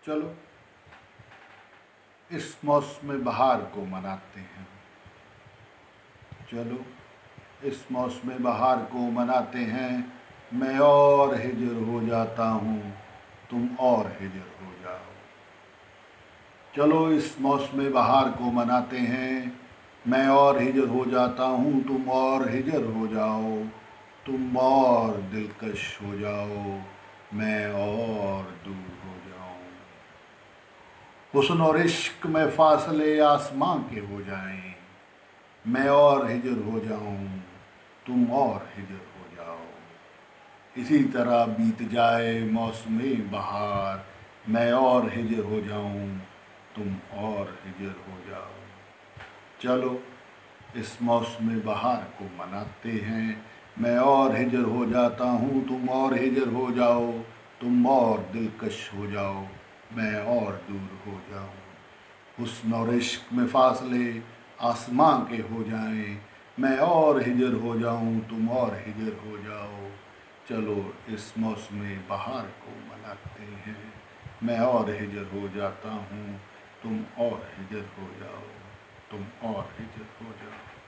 चलो इस मौसम बहार को मनाते हैं। चलो इस मौसम बहार को मनाते हैं। मैं और हिजर हो जाता हूँ, तुम और हिजर हो जाओ। चलो इस मौसम बहार को मनाते हैं। मैं और हिजर हो जाता हूँ, तुम और हिजर हो जाओ। तुम और दिलकश हो जाओ, मैं और दूर हो जाऊँ। हुस्न और इश्क में फासले आसमां के हो जाएं। मैं और हिजर हो जाऊं, तुम और हिजर हो जाओ। इसी तरह बीत जाए मौसमे बहार। मैं और हिजर हो जाऊं, तुम और हिजर हो जाओ। चलो इस मौसम बहार को मनाते हैं। मैं और हिजर हो जाता हूँ, तुम और हिजर हो जाओ। तुम और दिलकश हो जाओ, मैं और दूर हो जाऊँ। हुस्न और इश्क में फासले आसमां के हो जाएं। मैं और हिजर हो जाऊं, तुम और हिजर हो जाओ। चलो इस मौसम बहार को मनाते हैं। मैं और हिजर हो जाता हूँ, तुम और हिजर हो जाओ। तुम और हिजर हो जाओ।